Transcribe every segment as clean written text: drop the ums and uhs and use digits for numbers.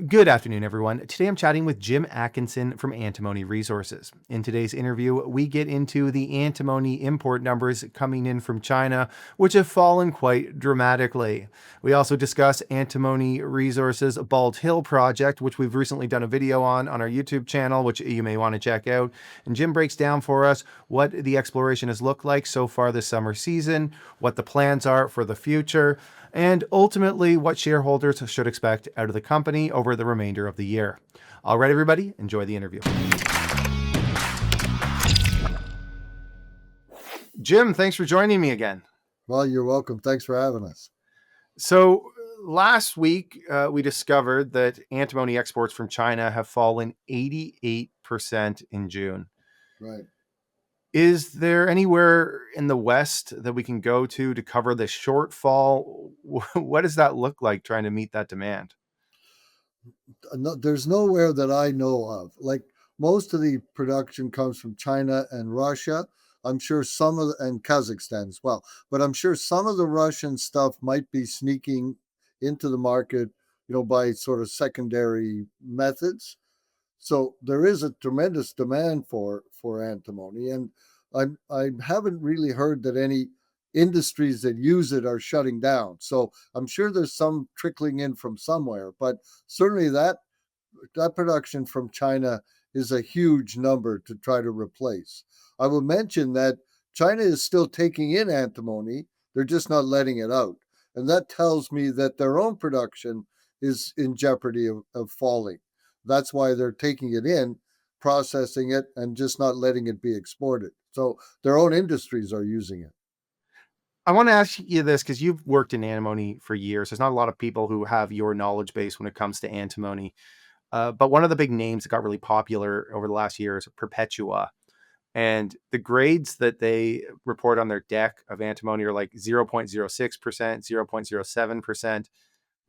Good afternoon, everyone. Today I'm chatting with Jim Atkinson from Antimony Resources. In today's interview, we get into the antimony import numbers coming in from China, which have fallen quite dramatically. We also discuss Antimony Resources Bald Hill project, which we've recently done a video on our YouTube channel, which you may want to check out. And Jim breaks down for us what the exploration has looked like so far this summer season, what the plans are for the future, and ultimately what shareholders should expect out of the company over the remainder of the year. All right, everybody, enjoy the interview. Jim, thanks for joining me again. Well, you're welcome. Thanks for having us. So last week, we discovered that antimony exports from China have fallen 88% in June. Right. Is there anywhere in the West that we can go to cover the shortfall? What does that look like trying to meet that demand? No, there's nowhere that I know of. Like most of the production comes from China and Russia. I'm sure and Kazakhstan as well. But I'm sure some of the Russian stuff might be sneaking into the market, by sort of secondary methods. So there is a tremendous demand for antimony, and I haven't really heard that any industries that use it are shutting down. So I'm sure there's some trickling in from somewhere, but certainly that production from China is a huge number to try to replace. I will mention that China is still taking in antimony; they're just not letting it out, and that tells me that their own production is in jeopardy of falling. That's why they're taking it in, processing it, and just not letting it be exported. So their own industries are using it. I want to ask you this because you've worked in antimony for years. There's not a lot of people who have your knowledge base when it comes to antimony. But one of the big names that got really popular over the last year is Perpetua. And the grades that they report on their deck of antimony are like 0.06%, 0.07%.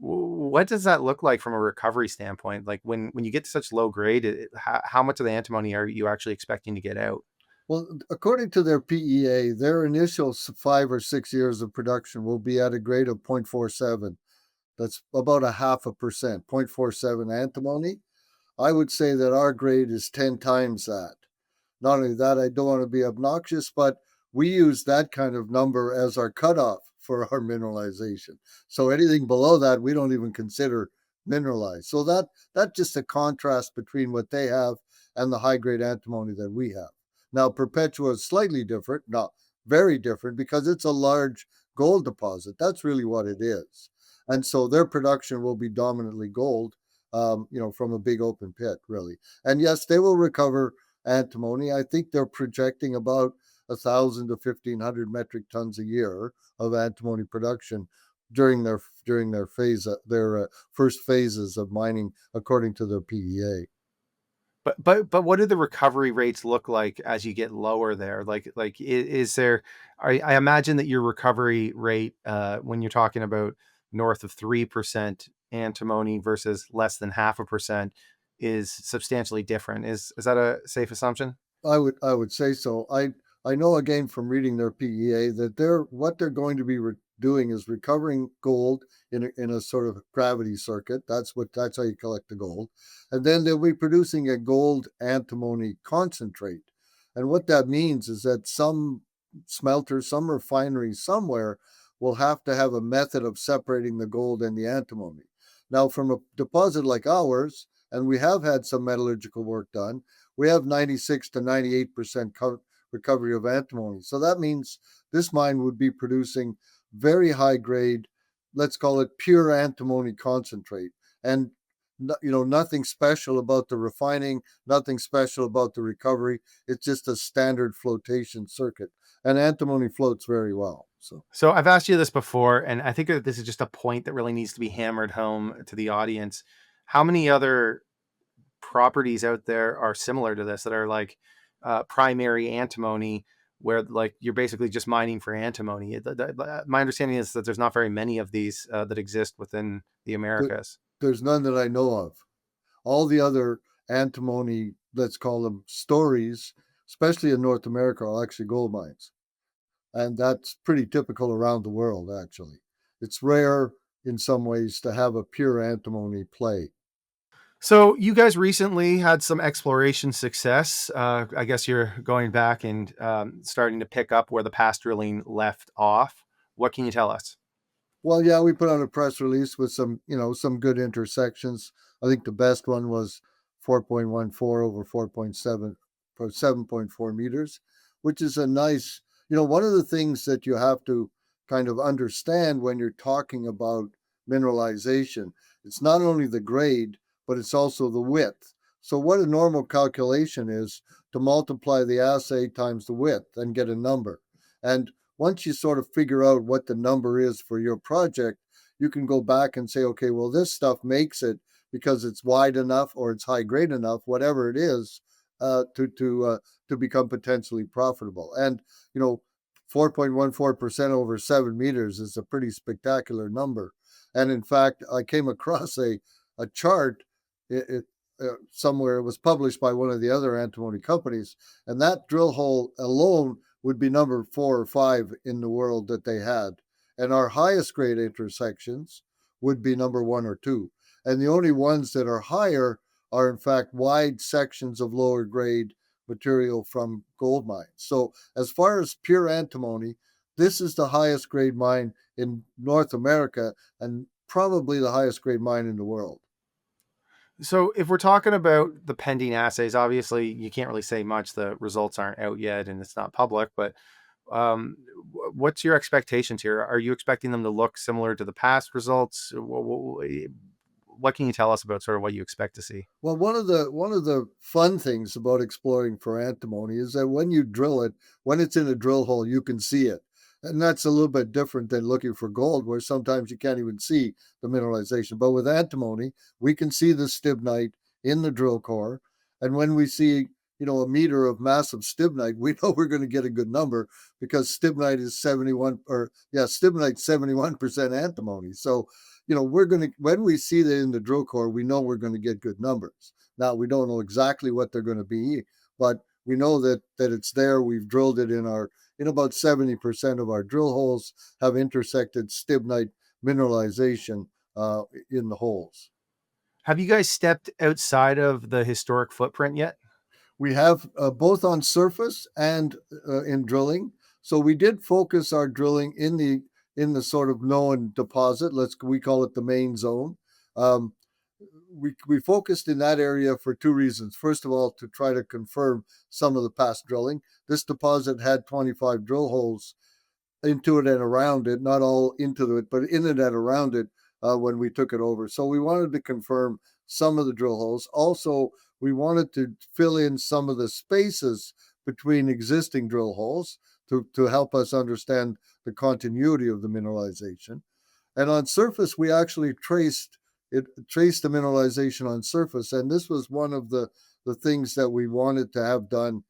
What does that look like from a recovery standpoint? Like when you get to such low grade, how much of the antimony are you actually expecting to get out? Well, according to their PEA, their initial 5 or 6 years of production will be at a grade of 0.47. That's about a 0.5%, 0.47 antimony. I would say that our grade is 10 times that. Not only that, I don't want to be obnoxious, but we use that kind of number as our cutoff for our mineralization. So anything below that, we don't even consider mineralized. So that's just a contrast between what they have and the high grade antimony that we have. Now, Perpetua is slightly different, not very different, because it's a large gold deposit. That's really what it is. And so their production will be dominantly gold, from a big open pit, really. And yes, they will recover antimony. I think they're projecting about 1,000 to 1,500 metric tons a year of antimony production during their first phases of mining, according to their PEA. But what do the recovery rates look like as you get lower there? Is there? I imagine that your recovery rate, when you're talking about north of 3% antimony versus less than 0.5%, is substantially different. Is that a safe assumption? I would say so. I know again from reading their PEA that what they're going to be doing is recovering gold in a sort of gravity circuit. That's how you collect the gold, and then they'll be producing a gold antimony concentrate. And what that means is that some smelter, some refinery somewhere will have to have a method of separating the gold and the antimony. Now, from a deposit like ours, and we have had some metallurgical work done, we have 96 to 98% recovery of antimony. So that means this mine would be producing very high grade, let's call it pure antimony concentrate. And nothing special about the refining, nothing special about the recovery. It's just a standard flotation circuit. And antimony floats very well. So I've asked you this before, and I think that this is just a point that really needs to be hammered home to the audience. How many other properties out there are similar to this that are like primary antimony, where like you're basically just mining for antimony? My understanding is that there's not very many of these that exist within the Americas. There's none that I know of. All the other antimony, let's call them stories, especially in North America, are actually gold mines. And that's pretty typical around the world, actually. It's rare in some ways to have a pure antimony play. So you guys recently had some exploration success. I guess you're going back and starting to pick up where the past drilling left off. What can you tell us? Well, yeah, we put out a press release with some, some good intersections. I think the best one was 4.14 over 4.7 for 7.4 meters, which is a nice, one of the things that you have to kind of understand when you're talking about mineralization. It's not only the grade, but it's also the width. So what a normal calculation is to multiply the assay times the width and get a number. And once you sort of figure out what the number is for your project, you can go back and say, okay, well, this stuff makes it because it's wide enough or it's high grade enough, whatever it is, to become potentially profitable. And 4.14% over 7 meters is a pretty spectacular number. And in fact, I came across a chart. Somewhere it was published by one of the other antimony companies, and that drill hole alone would be number 4 or 5 in the world that they had. And our highest grade intersections would be number 1 or 2. And the only ones that are higher are, in fact, wide sections of lower grade material from gold mines. So, as far as pure antimony, this is the highest grade mine in North America and probably the highest grade mine in the world. So if we're talking about the pending assays, obviously you can't really say much. The results aren't out yet and it's not public, but what's your expectations here? Are you expecting them to look similar to the past results? What can you tell us about sort of what you expect to see? Well, one of the fun things about exploring for antimony is that when you drill it, when it's in a drill hole, you can see it. And that's a little bit different than looking for gold, where sometimes you can't even see the mineralization. But with antimony, we can see the stibnite in the drill core. And when we see, a meter of massive stibnite, we know we're going to get a good number because stibnite is 71% antimony. So we're going to, when we see that in the drill core, we know we're going to get good numbers. Now, we don't know exactly what they're going to be, but we know that it's there. We've drilled it in about 70% of our drill holes have intersected stibnite mineralization in the holes. Have you guys stepped outside of the historic footprint yet? We have both on surface and in drilling. So we did focus our drilling in the sort of known deposit. We call it the main zone. Um, we focused in that area for two reasons. First of all, to try to confirm some of the past drilling. This deposit had 25 drill holes into it and around it, not all into it, but in it and around it when we took it over. So we wanted to confirm some of the drill holes. Also, we wanted to fill in some of the spaces between existing drill holes to help us understand the continuity of the mineralization. And on surface, we actually traced the mineralization on surface. And this was one of the things that we wanted to have done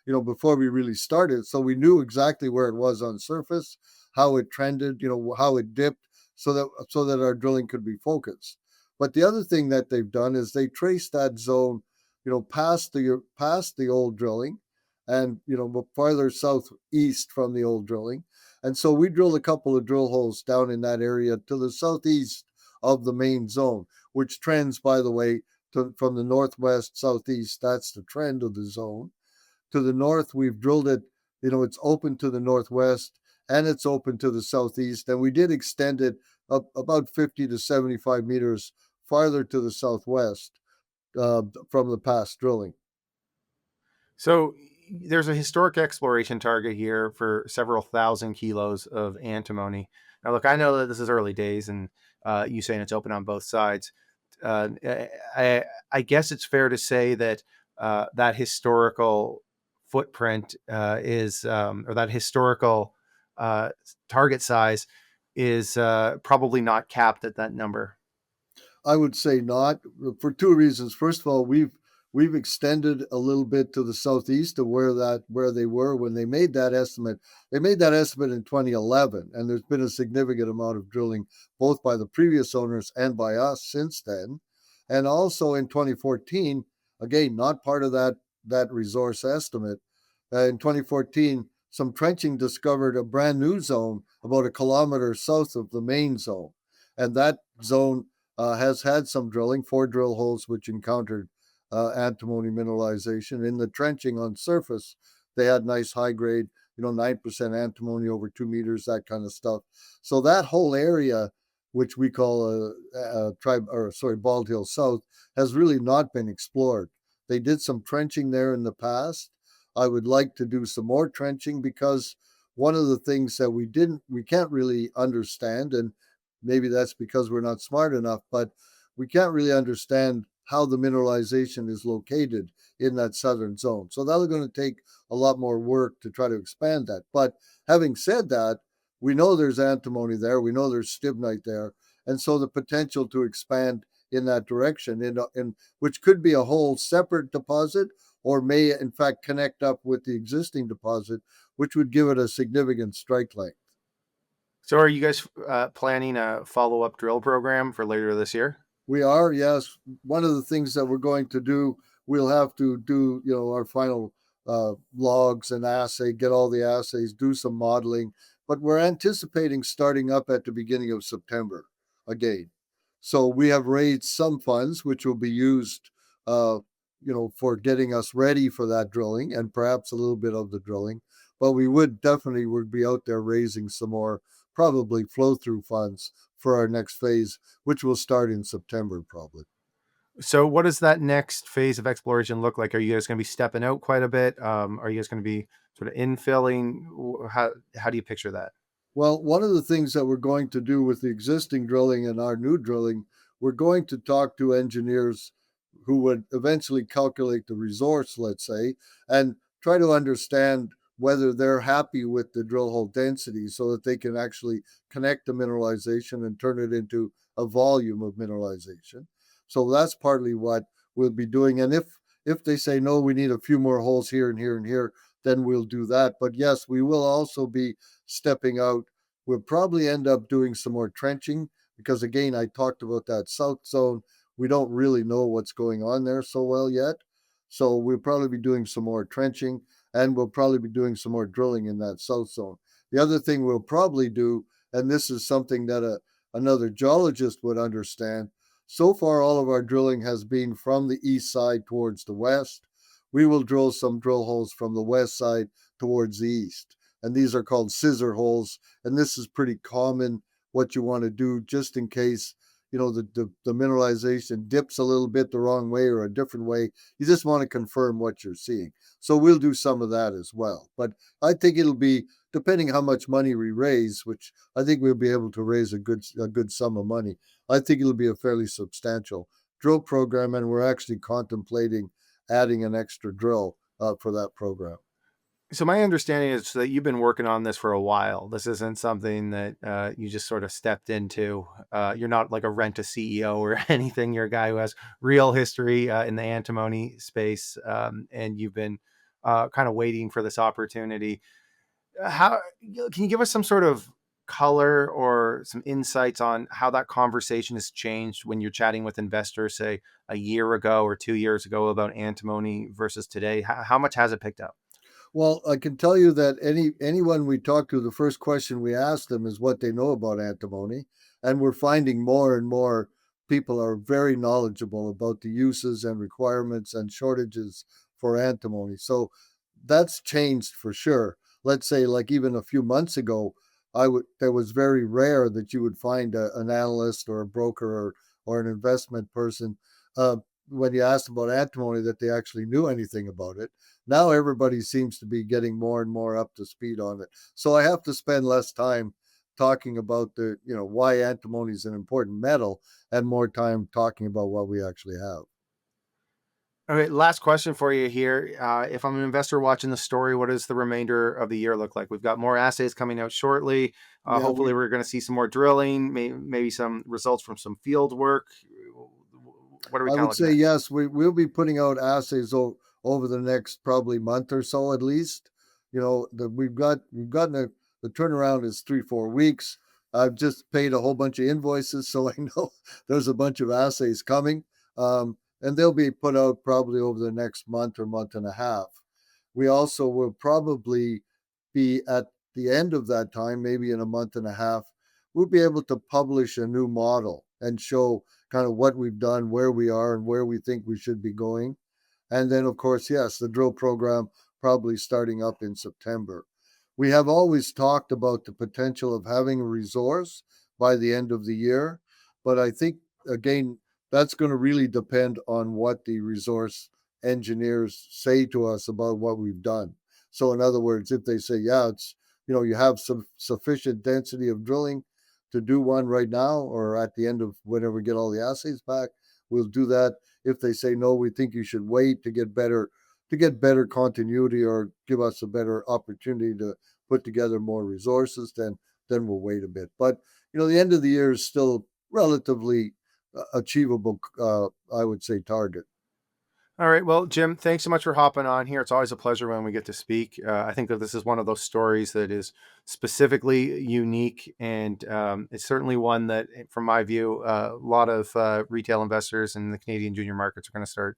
before we really started. So we knew exactly where it was on surface, how it trended, how it dipped, so that our drilling could be focused. But the other thing that they've done is they traced that zone, past the old drilling, and farther southeast from the old drilling. And so we drilled a couple of drill holes down in that area to the southeast of the main zone, which trends, by the way, from the northwest southeast. That's the trend of the zone. To the north, we've drilled it, it's open to the northwest and it's open to the southeast. And we did extend it up about 50 to 75 meters farther to the southwest from the past drilling. So there's a historic exploration target here for several thousand kilos of antimony. Now, look, I know that this is early days, and you saying it's open on both sides. Uh, I guess it's fair to say that that historical footprint or that historical target size is probably not capped at that number. I would say not, for two reasons. First of all, we've extended a little bit to the southeast of where they were when they made that estimate. They made that estimate in 2011, and there's been a significant amount of drilling both by the previous owners and by us since then. And also in 2014, again, not part of that resource estimate. In 2014, some trenching discovered a brand new zone about a kilometer south of the main zone, and that zone has had some drilling, 4 drill holes which encountered antimony mineralization. In the trenching on surface, they had nice high grade, 9% antimony over 2 meters, that kind of stuff. So that whole area, which we call Bald Hill South, has really not been explored. They did some trenching there in the past. I would like to do some more trenching because one of the things that we can't really understand, and maybe that's because we're not smart enough, but we can't really understand how the mineralization is located in that southern zone. So that's going to take a lot more work to try to expand that. But having said that, we know there's antimony there, we know there's stibnite there, and so the potential to expand in that direction, in which could be a whole separate deposit, or may in fact connect up with the existing deposit, which would give it a significant strike length. So are you guys planning a follow-up drill program for later this year? We are, yes. One of the things that we're going to do, we'll have to do, our final logs and get all the assays, do some modeling, but we're anticipating starting up at the beginning of September again. So we have raised some funds, which will be used, for getting us ready for that drilling and perhaps a little bit of the drilling. But we would be out there raising some more, probably flow through funds for our next phase, which will start in September probably. So what does that next phase of exploration look like? Are you guys going to be stepping out quite a bit? Are you guys going to be sort of infilling? How do you picture that? Well, one of the things that we're going to do with the existing drilling and our new drilling, we're going to talk to engineers who would eventually calculate the resource, let's say, and try to understand whether they're happy with the drill hole density so that they can actually connect the mineralization and turn it into a volume of mineralization. So that's partly what we'll be doing. And if they say no, we need a few more holes here and here and here, then we'll do that. But yes, we will also be stepping out. We'll probably end up doing some more trenching because, again, I talked about that south zone. We don't really know what's going on there so well yet. So we'll probably be doing some more trenching, and we'll probably be doing some more drilling in that south zone. The other thing we'll probably do, and this is something that another geologist would understand, so far all of our drilling has been from the east side towards the west. We will drill some drill holes from the west side towards the east. And these are called scissor holes. And this is pretty common, what you want to do, just in case, the mineralization dips a little bit the wrong way or a different way. You just want to confirm what you're seeing. So we'll do some of that as well. But I think it'll be, depending how much money we raise, which I think we'll be able to raise a good sum of money. I think it'll be a fairly substantial drill program, and we're actually contemplating adding an extra drill for that program. So my understanding is that you've been working on this for a while. This isn't something that you just sort of stepped into. You're not like a rent-a-CEO or anything. You're a guy who has real history in the antimony space, and you've been kind of waiting for this opportunity. How can you give us some sort of color or some insights on how that conversation has changed when you're chatting with investors, say a year ago or 2 years ago, about antimony versus today? How much has it picked up? Well, I can tell you that anyone we talk to, the first question we ask them is what they know about antimony, and we're finding more and more people are very knowledgeable about the uses and requirements and shortages for antimony. So that's changed for sure. Let's say, like even a few months ago, there was very rare that you would find an analyst or a broker or an investment person uh, when you asked about antimony that they actually knew anything about it. Now everybody seems to be getting more and more up to speed on it. So I have to spend less time talking about why antimony is an important metal and more time talking about what we actually have. All right, last question for you here. If I'm an investor watching the story, what does the remainder of the year look like? We've got more assays coming out shortly. Yeah, Hopefully, we're going to see some more drilling, maybe some results from some field work. What are we I kind of would looking say at? yes. We'll be putting out assays over the next probably month or so at least. We've gotten the turnaround is 3-4 weeks. I've just paid a whole bunch of invoices, so I know there's a bunch of assays coming, and they'll be put out probably over the next month or month and a half. We also will probably be at the end of that time, maybe in a month and a half, we'll be able to publish a new model and show kind of what we've done, where we are, and where we think we should be going. And then, of course, yes, the drill program probably starting up in September. We have always talked about the potential of having a resource by the end of the year, but I think, again, that's going to really depend on what the resource engineers say to us about what we've done. So, in other words, if they say, yeah, it's, you have some sufficient density of drilling to do one right now, or at the end of whenever we get all the assays back, we'll do that. If they say no, we think you should wait to get better continuity or give us a better opportunity to put together more resources, then we'll wait a bit. But the end of the year is still relatively achievable, I would say, target. All right. Well, Jim, thanks so much for hopping on here. It's always a pleasure when we get to speak. I think that this is one of those stories that is specifically unique, and it's certainly one that, from my view, a lot of retail investors in the Canadian junior markets are going to start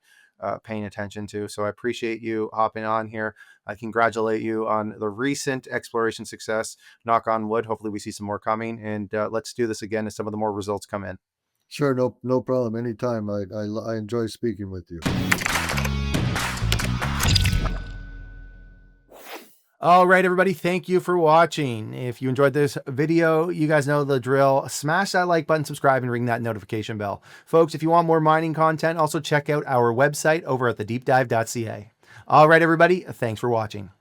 paying attention to. So I appreciate you hopping on here. I congratulate you on the recent exploration success. Knock on wood. Hopefully we see some more coming, and let's do this again as some of the more results come in. Sure, no problem. Anytime. I enjoy speaking with you. All right, everybody. Thank you for watching. If you enjoyed this video, you guys know the drill. Smash that like button, subscribe, and ring that notification bell. Folks, if you want more mining content, also check out our website over at thedeepdive.ca. All right, everybody. Thanks for watching.